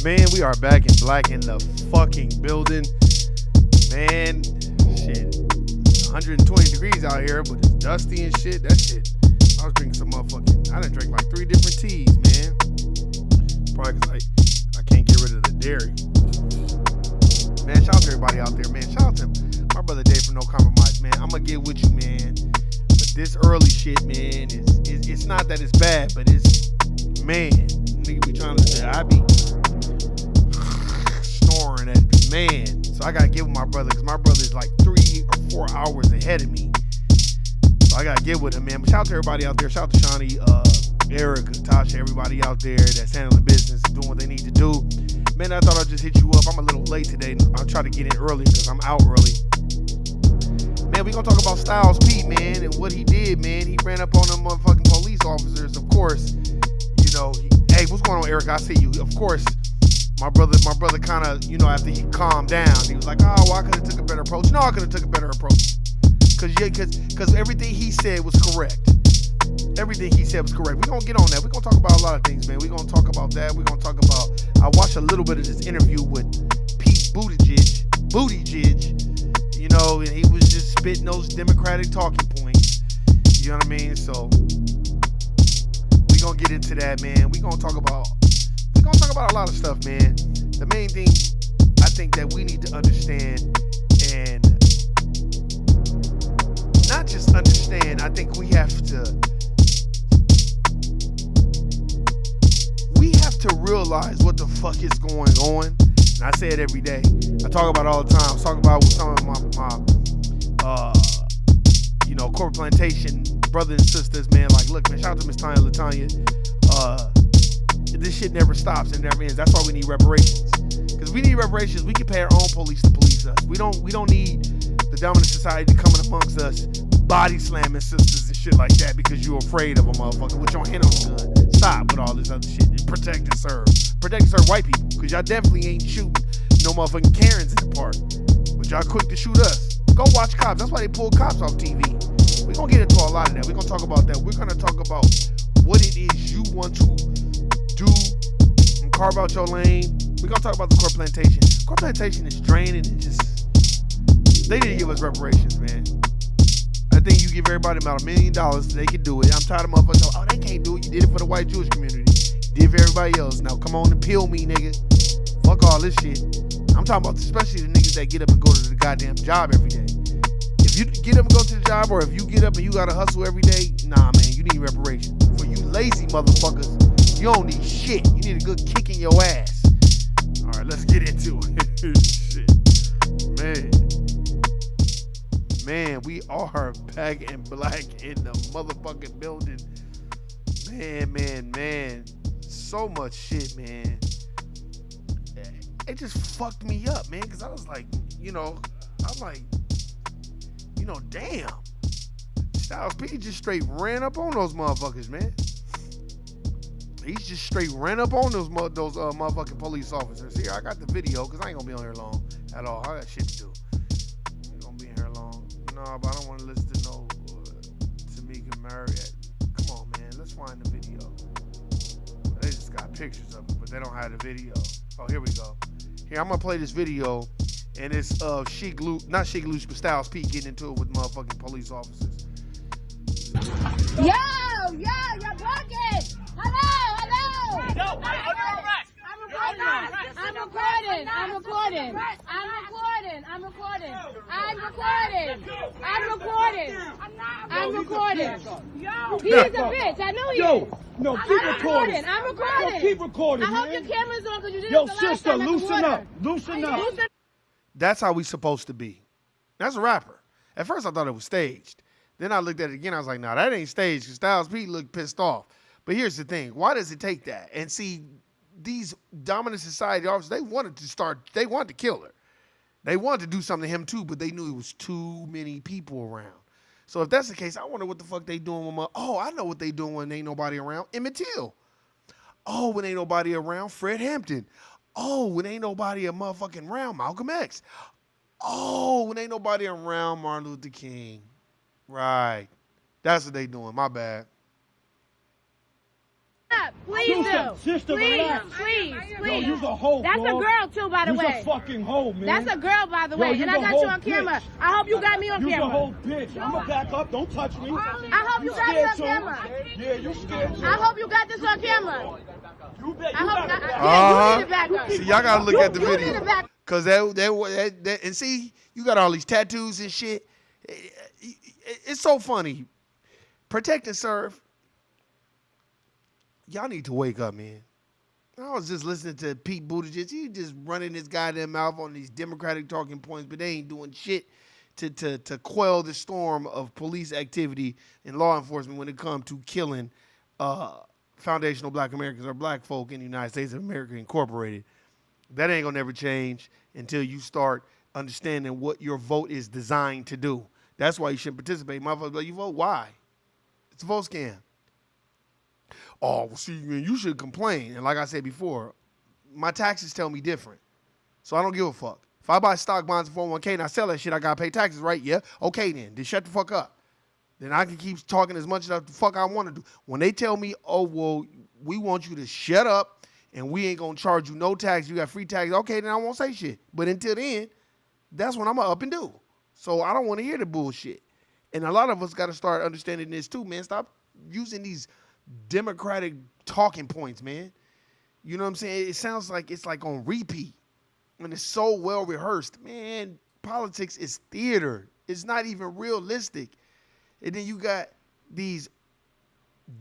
Man, we are back in black in the fucking building. Man, shit. 120 degrees out here, but it's dusty and shit. That shit. I was drinking some motherfucking. I done drank like 3 different teas, man. Probably because I can't get rid of the dairy. Man, shout out to everybody out there, man. Shout out to my brother Dave from No Compromise, man. I'm gonna get with you, man. But this early shit, man, it's not that it's bad, but it's, man, nigga be trying to say, I be snoring at me, man. So I gotta get with my brother, because my brother is like 3 or 4 hours ahead of me. So I gotta get with him, man. But shout out to everybody out there. Shout out to Shawnee, Erica, Tasha, everybody out there that's handling business, doing what they need to do. Man, I thought I'd just hit you up. I'm a little late today. I'll try to get in early because I'm out early. Man, we gonna talk about Styles P, man, and what he did, man. He ran up on them motherfucking police officers, of course. You know, hey, what's going on, Erica? I see you. Of course, my brother kind of, you know, after he calmed down, he was like, oh, well, I could have took a better approach. No, I could have took a better approach. Because everything he said was correct. Everything he said was correct. We're going to get on that. We're going to talk about a lot of things, man. We're going to talk about that. We're going to talk about, I watched a little bit of this interview with Pete Buttigieg, you know, and he was just spitting those Democratic talking points. You know what I mean? So we're going to get into that, man. We're going to talk about a lot of stuff, man. The main thing I think that we need to understand, and not just understand, I think we have to realize what the fuck is going on. And I say it every day. I talk about it all the time. I talk about it with some of my you know, corporate plantation brothers and sisters, man. Like, look, man, shout out to Miss Latanya. This shit never stops and never ends. That's why we need reparations. Because if we need reparations, we can pay our own police to police us. We don't need the dominant society coming amongst us, body slamming sisters and shit like that because you're afraid of a motherfucker with your hand on the gun. Stop with all this other shit. Protect and serve. Protect and serve white people, because y'all definitely ain't shooting no motherfucking Karens in the park. But y'all quick to shoot us. Go watch Cops. That's why they pull Cops off TV. We're going to get into a lot of that. We're going to talk about that. We're going to talk about what it is you want to do and carve out your lane. We're going to talk about the Court Plantation. Court Plantation is draining and just, they didn't give us reparations, man. I think you give everybody about $1 million, they can do it. I'm tired of motherfuckers. Oh, they can't do it. You did it for the white Jewish community. You did it for everybody else. Now come on and peel me, nigga. Fuck all this shit. I'm talking about especially the niggas that get up and go to the goddamn job every day. If you get up and go to the job, or if you get up and you gotta hustle every day, nah, man, you need reparations. For you lazy motherfuckers, you don't need shit. You need a good kick in your ass. All right, let's get into it. Shit. Man, we are back in black in the motherfucking building. Man. So much shit, man. It just fucked me up, man, because I was like, you know, I'm like, you know, damn. Styles P just straight ran up on those motherfuckers, man. He's just straight ran up on those motherfucking police officers. Here, I got the video, because I ain't gonna be on here long at all. I got shit to do. I ain't gonna be in here long. No, but I don't want to listen to no Tamika Marriott. Come on, man. Let's find the video. They just got pictures of it, but they don't have the video. Oh, here we go. Here, I'm going to play this video, and it's not Sheik Luch, but Styles P getting into it with motherfucking police officers. Yo, you're bugging. Hello. No, I'm recording. He is a bitch. I know you. No, keep recording. I'm recording. Yo, keep recording, I man. hope your camera's on because you did Yo, it the last sister, time at the water. loosen up. That's how we supposed to be. That's a rapper. At first, I thought it was staged. Then I looked at it again. I was like, nah, that ain't staged, because Styles P looked pissed off. But here's the thing. Why does it take that? And see, these dominant society officers, they wanted to kill her. They wanted to do something to him too, but they knew it was too many people around. So if that's the case, I wonder what the fuck they doing with I know what they doing when ain't nobody around. Emmett Till. Oh, when ain't nobody around, Fred Hampton. Oh, when ain't nobody motherfucking around, Malcolm X. Oh, when ain't nobody around, Martin Luther King. Right. That's what they doing. My bad. Please Sister, do. sister, Please, relax. please, Yo, please. you's a hoe, That's bro. a girl too, by the You's way. a fucking hoe, man. That's a girl, by the way. Yo, And I you's a got you whole on camera. bitch. I hope you got me on You's a camera. whole bitch. I'ma back up. Don't touch me. I hope you got me on too? camera. Yeah, you scared too. I hope you got this on camera. You bet. I You hope got it. yeah, you need to back up. See, y'all gotta look at the You need video. to back up. Cause that and see, you got all these tattoos and shit. It's so funny. Protect and serve. Y'all need to wake up, man. I was just listening to Pete Buttigieg. He just running his goddamn mouth on these Democratic talking points, but they ain't doing shit to quell the storm of police activity and law enforcement when it comes to killing foundational black Americans or black folk in the United States of America Incorporated. That ain't gonna never change until you start understanding what your vote is designed to do. That's why you shouldn't participate. Motherfuckers, like, you vote, why? It's a vote scam. Oh, well, see, man, you should complain. And like I said before, my taxes tell me different. So I don't give a fuck. If I buy stock bonds for 401k and I sell that shit, I gotta pay taxes, right? Yeah. Okay then shut the fuck up. Then I can keep talking as much as the fuck I want to do. When they tell me, oh, well, we want you to shut up and we ain't gonna charge you no tax, you got free tax, okay, then I won't say shit. But until then, that's when I'm gonna up and do. So I don't want to hear the bullshit. And a lot of us gotta start understanding this too, man. Stop using these Democratic talking points, man. You know what I'm saying? It sounds like it's like on repeat. And it's so well rehearsed. Man, politics is theater. It's not even realistic. And then you got these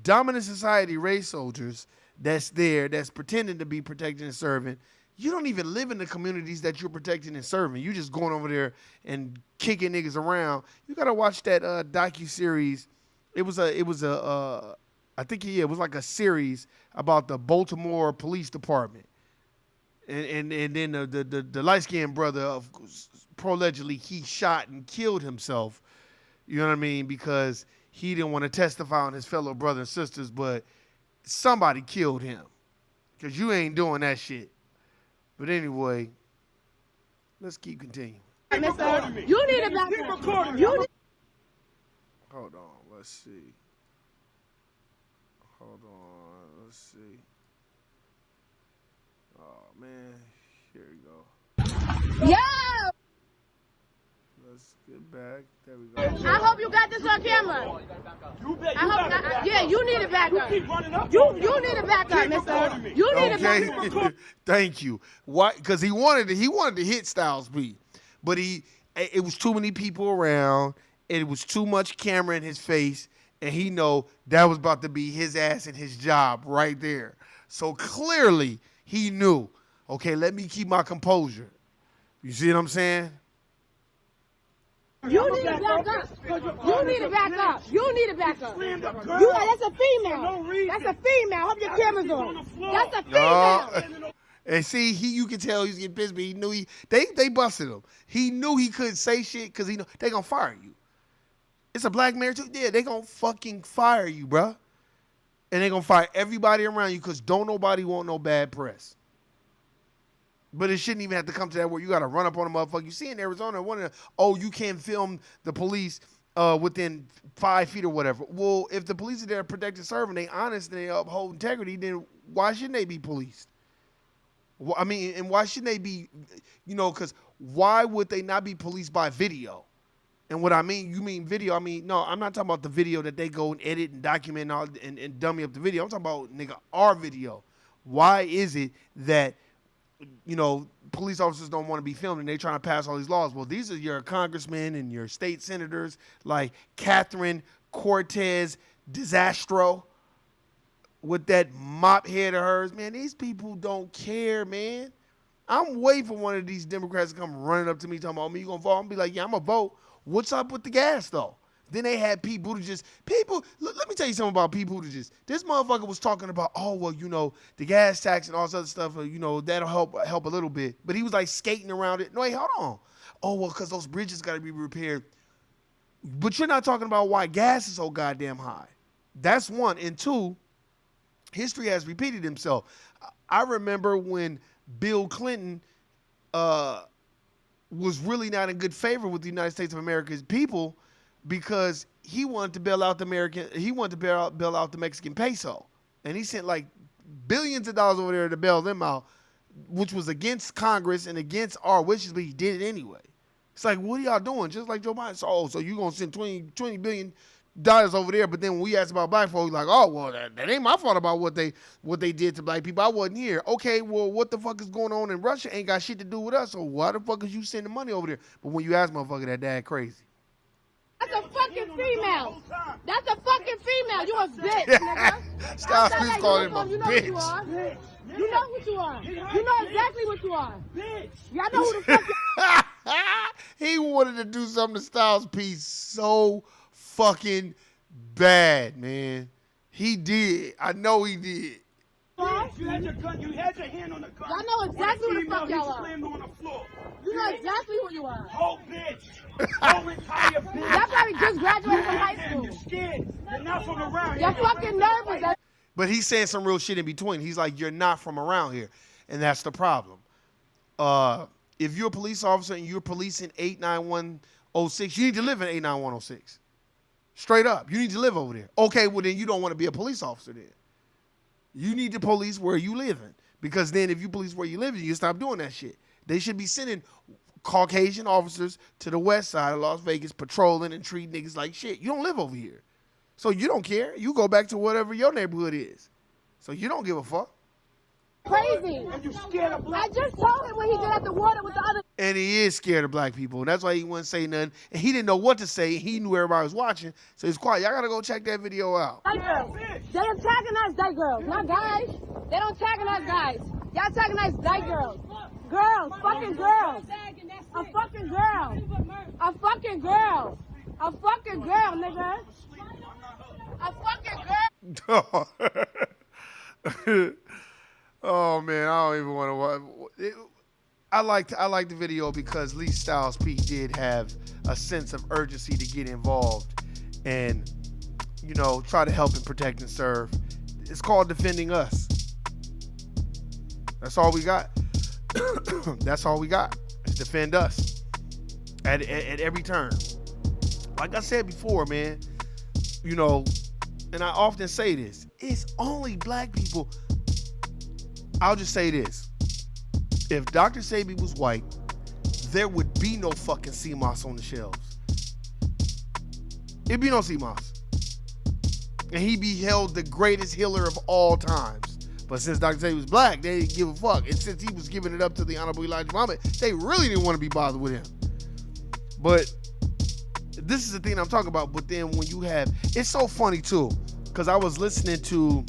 dominant society race soldiers that's there, that's pretending to be protecting and serving. You don't even live in the communities that you're protecting and serving. You just going over there and kicking niggas around. You gotta watch that docu-series. It was like a series about the Baltimore Police Department. And then the light-skinned brother, allegedly he shot and killed himself. You know what I mean? Because he didn't want to testify on his fellow brothers and sisters, but somebody killed him. Because you ain't doing that shit. But anyway, let's keep continuing. You need to back up. Hold on, let's see. Hold on, let's see. Oh, man. Here we go. Yo! Let's get back. There we go. I hope you got this on camera. You bet. You I hope got it. yeah, you need to back up. Keep running up. You need to back up, Keep recording me. mister. You need to back up. Thank you. Why? Because he wanted to hit Styles P, but it was too many people around, and it was too much camera in his face, and he know that was about to be his ass and his job right there. So clearly he knew, okay, let me keep my composure. You see what I'm saying? You need to back up. You need to back up. You need to back up. That's a female. That's a female. Hope your camera's on. That's a female. And see, you can tell he's getting pissed, but he knew they busted him. He knew he couldn't say shit because he know they gonna fire you. It's a black marriage too. Yeah, they gonna fucking fire you, bruh. And they gonna fire everybody around you because don't nobody want no bad press. But it shouldn't even have to come to that where you got to run up on a motherfucker. You see in Arizona, you can't film the police within 5 feet or whatever. Well, if the police are there protecting, serving, they honest and they uphold integrity, then why shouldn't they be policed? Well, I mean, and why shouldn't they be, because why would they not be policed by video? And what I mean, you mean video, I mean, no, I'm not talking about the video that they go and edit and document and dummy up the video. I'm talking about, nigga, our video. Why is it that police officers don't want to be filmed and they trying to pass all these laws? Well, these are your congressmen and your state senators like Catherine Cortez Disastro with that mop head of hers. Man, these people don't care, man. I'm waiting for one of these Democrats to come running up to me talking about, you going to vote? I'm going to be like, yeah, I'm going to vote. What's up with the gas, though? Then they had Pete Buttigieg. Let me tell you something about Pete Buttigieg. This motherfucker was talking about, the gas tax and all this other stuff, that'll help a little bit. But he was like skating around it. No, wait, hold on. Oh, well, because those bridges got to be repaired. But you're not talking about why gas is so goddamn high. That's one. And two, history has repeated himself. I remember when Bill Clinton was really not in good favor with the United States of America's people, because he wanted to bail out the Mexican peso. And he sent like billions of dollars over there to bail them out, which was against Congress and against our wishes, but he did it anyway. It's like, what are y'all doing? Just like Joe Biden. So you going to send $20 billion over there, but then when we asked about black folks, like, oh, well, that ain't my fault about what they did to black people. I wasn't here. Okay, well, what the fuck is going on in Russia ain't got shit to do with us, so why the fuck is you sending money over there? But when you ask motherfucker, that dad crazy. That's a fucking female. That's a fucking female. You a bitch, nigga. Stop this calling him a bitch. You know what you are. You know exactly what you are. Bitch. Y'all know who the fuck you are. He wanted to do something to Styles P so fucking bad, man. He did. I know he did. You had your gun. You had your hand on the gun. Y'all know exactly who the fuck y'all are. Slammed on the floor. You know exactly who you are. Oh, bitch. Oh, entire bitch. Y'all probably just graduated from high school. You're scared. You're not from around. You're fucking nervous. But he's saying some real shit in between. He's like, you're not from around here. And that's the problem. If you're a police officer and you're policing 89106, you need to live in 89106. Straight up. You need to live over there. Okay, well, then you don't want to be a police officer then. You need to police where you live in. Because then if you police where you live in, you stop doing that shit. They should be sending Caucasian officers to the west side of Las Vegas patrolling and treating niggas like shit. You don't live over here. So you don't care. You go back to whatever your neighborhood is. So you don't give a fuck. Crazy. And you scared of black I just told him when he got at the water with the other. And he is scared of black people. And that's why he wouldn't say nothing. And he didn't know what to say. He knew everybody was watching. So he's quiet. Y'all got to go check that video out. White girls. They antagonize white girls, not guys. They don't antagonize guys. Y'all antagonize white girls. Girls, fucking girls. A fucking girl. A fucking girl. A fucking girl, nigga. A fucking girl. Oh man, I don't even want to watch. I like the video because at least Styles P did have a sense of urgency to get involved and, you know, try to help and protect and serve. It's called defending us. That's all we got. That's all we got. Is defend us at every turn. Like I said before, man, you know, and I often say this, it's only black people. I'll just say this. If Dr. Sebi was white, there would be no fucking CMOS on the shelves. It'd be no CMOS. And he be held the greatest healer of all times. But since Dr. Sebi was black, they didn't give a fuck. And since he was giving it up to the Honorable Elijah Muhammad, they really didn't want to be bothered with him. But this is the thing I'm talking about. But then when you have, it's so funny too, because I was listening to,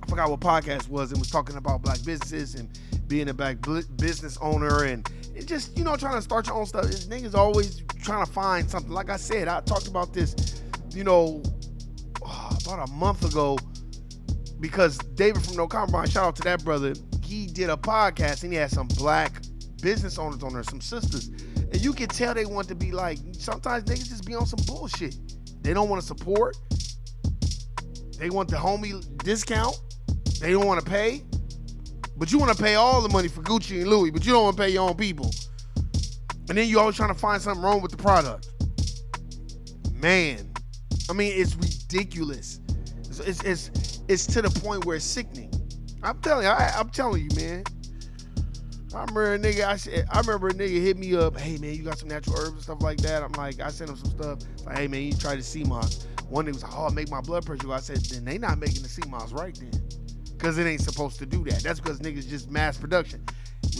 I forgot what podcast was, and was talking about black businesses and being a black business owner and it just, you know, trying to start your own stuff. This niggas always trying to find something. Like I said, I talked about this, you know, about a month ago, because David from No Compromise, shout out to that brother, he did a podcast and he had some black business owners on there, some sisters. And you can tell they want to be like, sometimes niggas just be on some bullshit. They don't want to support. They want the homie discount. They don't want to pay. But you want to pay all the money for Gucci and Louis, but you don't want to pay your own people. And then you always trying to find something wrong with the product. Man, I mean, it's ridiculous. It's to the point where it's sickening. I'm telling you, man. I remember a nigga hit me up. Hey man, you got some natural herbs and stuff like that? I'm like, I sent him some stuff. Like, hey man, you try the CMOS. One nigga was like, oh, make my blood pressure go. I said, then they not making the CMOS right then. Because it ain't supposed to do that. That's because niggas just mass production.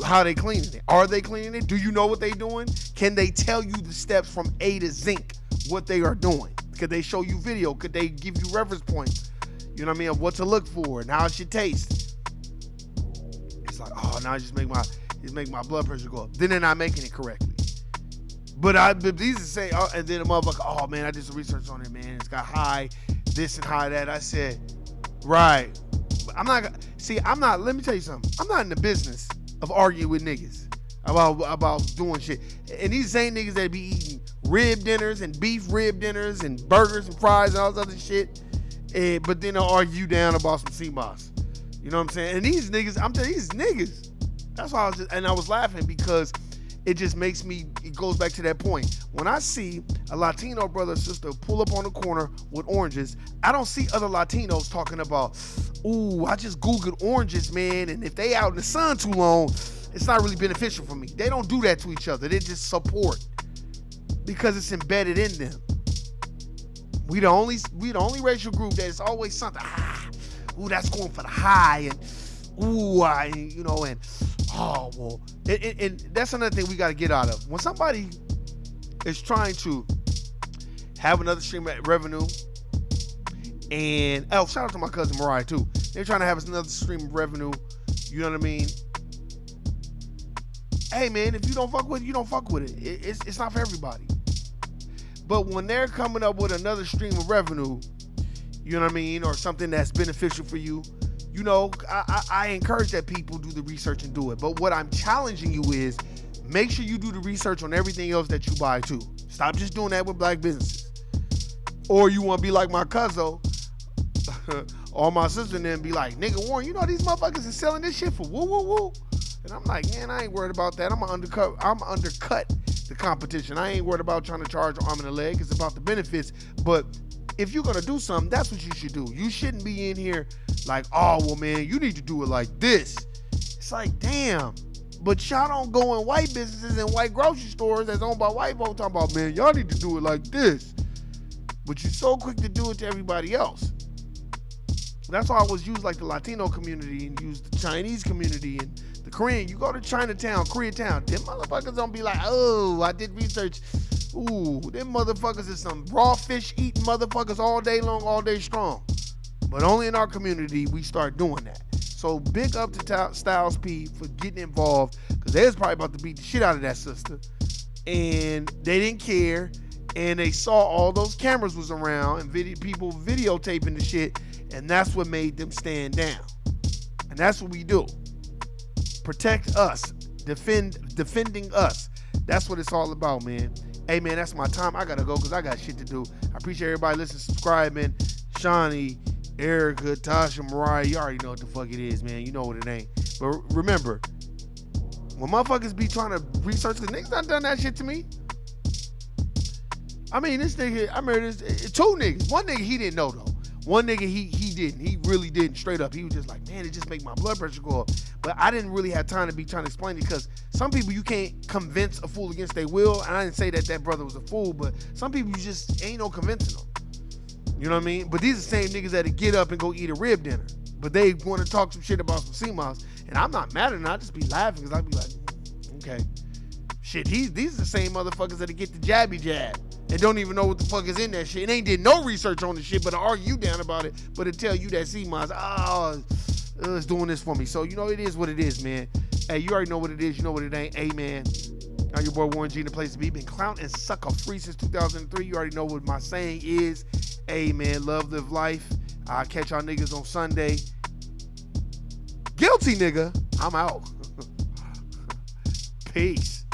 How they cleaning it? Are they cleaning it? Do you know what they doing? Can they tell you the steps from A to Zinc, what they are doing? Could they show you video? Could they give you reference points? You know what I mean? Of what to look for and how it should taste. It's like, oh, now I just make my blood pressure go up. Then they're not making it correctly. But these are say, oh, and then a motherfucker, oh man, I did some research on it, man. It's got high this and high that. I said, right. I'm not, let me tell you something. I'm not in the business of arguing with niggas about doing shit. And these same niggas that be eating rib dinners and beef rib dinners and burgers and fries and all this other shit, but then they'll argue down about some CMOS. You know what I'm saying? And these niggas, I'm telling you, these niggas. That's why I was laughing because it just makes me, it goes back to that point. When I see a Latino brother or sister pull up on the corner with oranges, I don't see other Latinos talking about, ooh, I just Googled oranges, man, and if they out in the sun too long, it's not really beneficial for me. They don't do that to each other. They just support because it's embedded in them. We the only racial group that is always something. Ooh, that's going for the high, and ooh, and oh well, and that's another thing we got to get out of. When somebody is trying to have another stream of revenue, and shout out to my cousin Mariah too. They're trying to have another stream of revenue. You know what I mean? Hey man, if you don't fuck with it, you don't fuck with it. It's not for everybody. But when they're coming up with another stream of revenue, you know what I mean, or something that's beneficial for you, you know, I encourage that people do the research and do it. But what I'm challenging you is, make sure you do the research on everything else that you buy too. Stop just doing that with black businesses. Or you want to be like my cousin or my sister and then be like, nigga Warren, you know these motherfuckers is selling this shit for woo woo woo. And I'm like, man, I ain't worried about that. I'm gonna undercut the competition. I ain't worried about trying to charge an arm and a leg. It's about the benefits. But if you're gonna do something, that's what you should do. You shouldn't be in here like, oh well man, you need to do it like this. It's like, damn. But y'all don't go in white businesses and white grocery stores that's owned by white folks talking about, man, y'all need to do it like this. But you're so quick to do it to everybody else. That's why I always use like the Latino community and use the Chinese community and the Korean. You go to Chinatown, Koreatown, them motherfuckers don't be like, oh, I did research. Ooh, them motherfuckers is some raw fish eating motherfuckers all day long, all day strong. But only in our community we start doing that. So big up to Styles P for getting involved, because they was probably about to beat the shit out of that sister. And they didn't care. And they saw all those cameras was around and people videotaping the shit. And that's what made them stand down. And that's what we do. Protect us. Defending us. That's what it's all about, man. Hey, man, that's my time. I got to go because I got shit to do. I appreciate everybody listening, subscribing. Shawnee, Erica, Tasha, Mariah, you already know what the fuck it is, man. You know what it ain't. But remember, when motherfuckers be trying to research, the niggas not done that shit to me. I mean, this nigga, I remember this, two niggas. One nigga, he didn't know, though. One nigga, he didn't. He really didn't, straight up. He was just like, man, it just make my blood pressure go up. But I didn't really have time to be trying to explain it, because some people you can't convince a fool against their will. And I didn't say that brother was a fool, but some people you just ain't no convincing them. You know what I mean? But these are the same niggas that'll get up and go eat a rib dinner. But they want to talk some shit about some CMOS. And I'm not mad at them. I just be laughing, because I be like, okay. Shit, these are the same motherfuckers that'll get the jabby jab and don't even know what the fuck is in that shit. And ain't did no research on the shit, but argue you down about it, but to tell you that CMOS, it's doing this for me. So, you know, it is what it is, man. Hey, you already know what it is. You know what it ain't. Hey, man. I'm your boy Warren G, the place to be. Been clown and sucker free since 2003. You already know what my saying is. Hey, man, love, live life. I'll catch y'all niggas on Sunday. Guilty, nigga. I'm out. Peace.